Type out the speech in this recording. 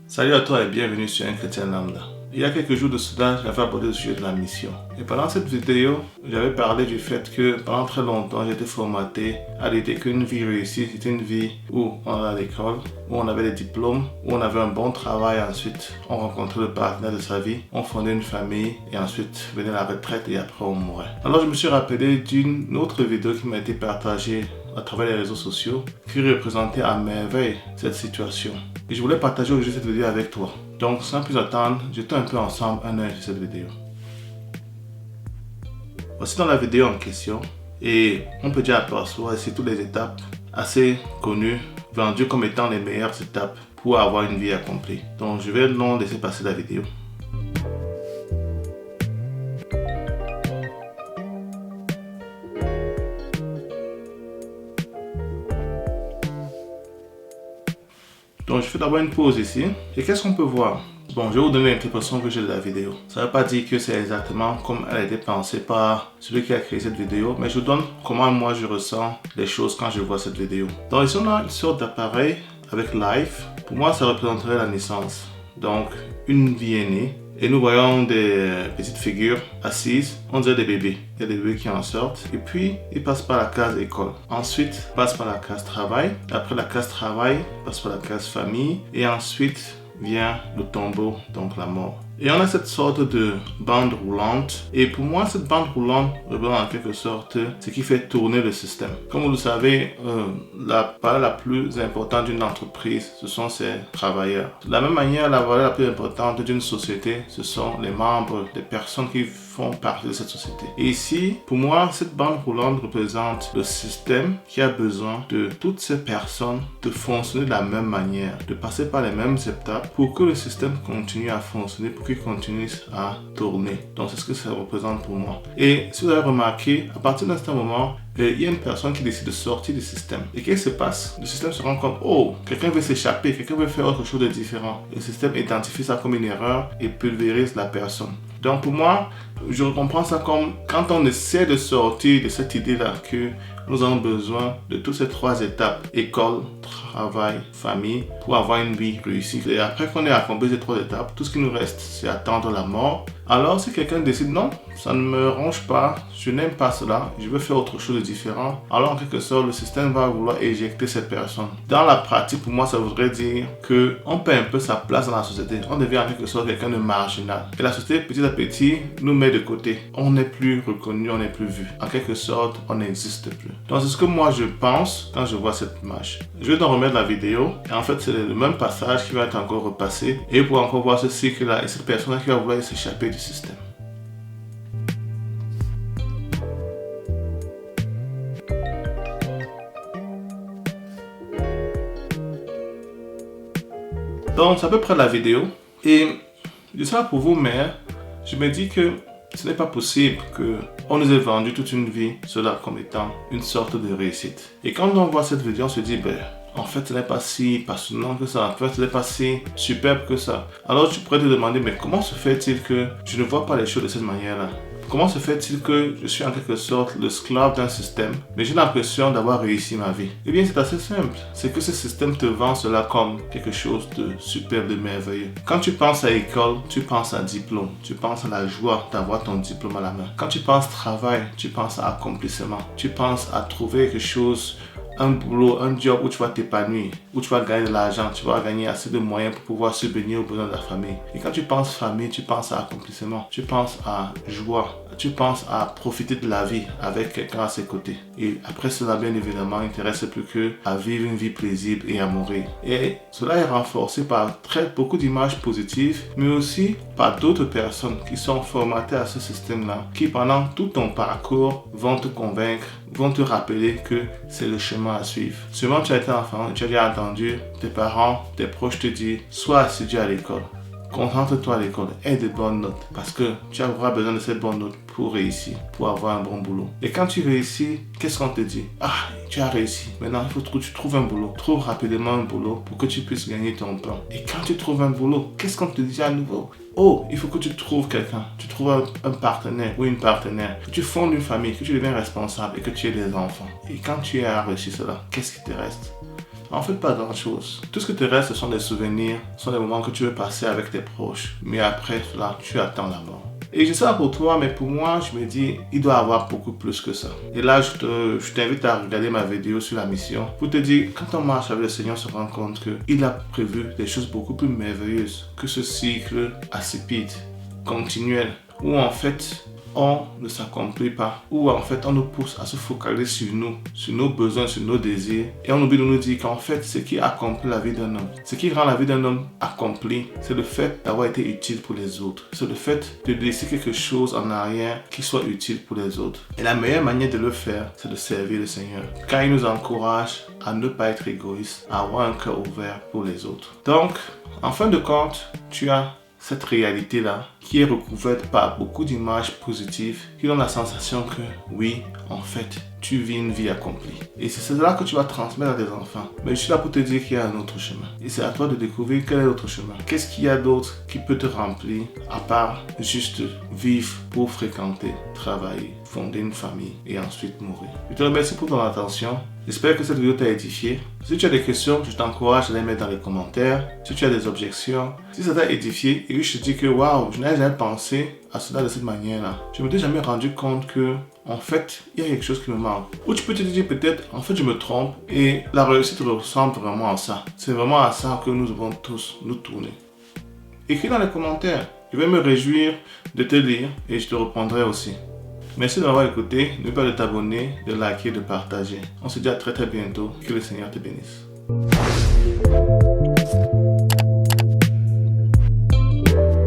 Salut à toi et bienvenue sur Un Chrétien Lambda. Il y a quelques jours de cela, j'avais abordé le sujet de la mission. Et pendant cette vidéo, j'avais parlé du fait que pendant très longtemps, j'étais formaté à l'idée qu'une vie réussie, c'était une vie où on allait à l'école, où on avait des diplômes, où on avait un bon travail, ensuite on rencontrait le partenaire de sa vie, on fondait une famille et ensuite venait la retraite et après on mourait. Alors je me suis rappelé d'une autre vidéo qui m'a été partagée à travers les réseaux sociaux qui représentait à merveille cette situation. Et je voulais partager aujourd'hui cette vidéo avec toi. Donc sans plus attendre, jetons un peu ensemble un œil sur cette vidéo. Voici dans la vidéo en question et on peut déjà apercevoir ici toutes les étapes assez connues, vendues comme étant les meilleures étapes pour avoir une vie accomplie. Donc je vais non laisser passer la vidéo. Donc je fais d'abord une pause ici. Et qu'est-ce qu'on peut voir? Bon, je vais vous donner l'interprétation que j'ai de la vidéo. Ça ne veut pas dire que c'est exactement comme elle a été pensée par celui qui a créé cette vidéo, mais je vous donne comment moi je ressens les choses quand je vois cette vidéo. Donc ici on a une sorte d'appareil avec life. Pour moi ça représenterait la naissance. Donc une vie est née. Et nous voyons des petites figures assises, on dirait des bébés. Il y a des bébés qui en sortent. Et puis, ils passent par la case école. Ensuite, ils passent par la case travail. Après la case travail, ils passent par la case famille. Et ensuite vient le tombeau, donc la mort. Et on a cette sorte de bande roulante. Et pour moi, cette bande roulante représente en quelque sorte ce qui fait tourner le système. Comme vous le savez, la valeur la plus importante d'une entreprise, ce sont ses travailleurs. De la même manière, la valeur la plus importante d'une société, ce sont les membres, les personnes qui font partie de cette société. Et ici, pour moi, cette bande roulante représente le système qui a besoin de toutes ces personnes de fonctionner de la même manière, de passer par les mêmes étapes pour que le système continue à fonctionner, pour qu'il continue à tourner. Donc c'est ce que ça représente pour moi. Et si vous avez remarqué, à partir d'un certain moment, il y a une personne qui décide de sortir du système. Et qu'est-ce qui se passe? Le système se rend compte, oh, quelqu'un veut s'échapper, quelqu'un veut faire autre chose de différent. Le système identifie ça comme une erreur et pulvérise la personne. Donc pour moi, je comprends ça comme quand on essaie de sortir de cette idée-là que nous avons besoin de toutes ces trois étapes, école, travail, famille, pour avoir une vie réussie. Et après qu'on ait accompli ces trois étapes, tout ce qui nous reste, c'est attendre la mort. Alors si quelqu'un décide, non, ça ne me ronge pas, je n'aime pas cela, je veux faire autre chose de différent, alors en quelque sorte, le système va vouloir éjecter cette personne. Dans la pratique, pour moi, ça voudrait dire qu'on perd un peu sa place dans la société. On devient en quelque sorte quelqu'un de marginal. Et la société, petit à petit, nous met de côté. On n'est plus reconnu, on n'est plus vu. En quelque sorte, on n'existe plus. Donc c'est ce que moi je pense quand je vois cette image. Je vais donc remettre la vidéo. Et en fait, c'est le même passage qui va être encore repassé. Et pour encore voir ce cycle-là et cette personne-là qui va vouloir s'échapper du système. Donc c'est à peu près la vidéo. Et je sais pas pour vous, mais je me dis que ce n'est pas possible qu'on nous ait vendu toute une vie cela comme étant une sorte de réussite. Et quand on voit cette vidéo, on se dit, en fait, ce n'est pas si passionnant que ça. En fait, ce n'est pas si superbe que ça. Alors, tu pourrais te demander, mais comment se fait-il que je ne vois pas les choses de cette manière-là? Comment se fait-il que je suis en quelque sorte l'esclave d'un système, mais j'ai l'impression d'avoir réussi ma vie? Eh bien, c'est assez simple. C'est que ce système te vend cela comme quelque chose de superbe, de merveilleux. Quand tu penses à école, tu penses à diplôme. Tu penses à la joie d'avoir ton diplôme à la main. Quand tu penses travail, tu penses à accomplissement. Tu penses à trouver quelque chose, un boulot, un job où tu vas t'épanouir, où tu vas gagner de l'argent, tu vas gagner assez de moyens pour pouvoir subvenir aux besoins de la famille. Et quand tu penses famille, tu penses à accomplissement, tu penses à joie, tu penses à profiter de la vie avec quelqu'un à ses côtés. Et après cela, bien évidemment, il ne te reste plus que à vivre une vie paisible et à mourir. Et cela est renforcé par beaucoup d'images positives, mais aussi par d'autres personnes qui sont formatées à ce système-là, qui pendant tout ton parcours vont te convaincre, vont te rappeler que c'est le chemin à suivre. Sûrement tu as été enfant, tu as déjà entendu tes parents, tes proches te dire, sois assidu à l'école. Concentre-toi à l'école, aie de bonnes notes parce que tu auras besoin de ces bonnes notes pour réussir, pour avoir un bon boulot. Et quand tu réussis, qu'est-ce qu'on te dit? Ah, tu as réussi. Maintenant, il faut que tu trouves un boulot. Trouve rapidement un boulot pour que tu puisses gagner ton pain. Et quand tu trouves un boulot, qu'est-ce qu'on te dit à nouveau? Oh, il faut que tu trouves quelqu'un. Tu trouves un partenaire ou une partenaire. Que tu fondes une famille, que tu deviens responsable et que tu aies des enfants. Et quand tu as réussi cela, qu'est-ce qui te reste? En fait, pas grand-chose. Tout ce que te reste, ce sont des souvenirs, ce sont des moments que tu veux passer avec tes proches. Mais après cela, tu attends la mort. Et je sais pas pour toi, mais pour moi, je me dis, il doit y avoir beaucoup plus que ça. Et là, je t'invite à regarder ma vidéo sur la mission pour te dire, quand on marche avec le Seigneur, on se rend compte qu'il a prévu des choses beaucoup plus merveilleuses que ce cycle insipide, continuel, où en fait, on ne s'accomplit pas, où en fait on nous pousse à se focaliser sur nos besoins, sur nos désirs, et on oublie de nous dire qu'en fait ce qui accomplit la vie d'un homme, ce qui rend la vie d'un homme accomplie, c'est le fait d'avoir été utile pour les autres, c'est le fait de laisser quelque chose en arrière qui soit utile pour les autres. Et la meilleure manière de le faire, c'est de servir le Seigneur, car il nous encourage à ne pas être égoïste, à avoir un cœur ouvert pour les autres. Donc, en fin de compte, tu as cette réalité-là qui est recouverte par beaucoup d'images positives qui donnent la sensation que oui, en fait, tu vis une vie accomplie. Et c'est cela que tu vas transmettre à tes enfants. Mais je suis là pour te dire qu'il y a un autre chemin. Et c'est à toi de découvrir quel est l'autre chemin. Qu'est-ce qu'il y a d'autre qui peut te remplir à part juste vivre pour fréquenter, travailler, fonder une famille et ensuite mourir. Je te remercie pour ton attention. J'espère que cette vidéo t'a édifié. Si tu as des questions, je t'encourage à les mettre dans les commentaires. Si tu as des objections, si ça t'a édifié et que je te dis que waouh, je n'avais jamais pensé à cela de cette manière-là. Je ne m'étais jamais rendu compte que en fait, il y a quelque chose qui me manque. Ou tu peux te dire peut-être, en fait, je me trompe et la réussite ressemble vraiment à ça. C'est vraiment à ça que nous devons tous nous tourner. Écris dans les commentaires. Je vais me réjouir de te lire et je te répondrai aussi. Merci d'avoir écouté. N'oublie pas de t'abonner, de liker, de partager. On se dit à très bientôt. Que le Seigneur te bénisse.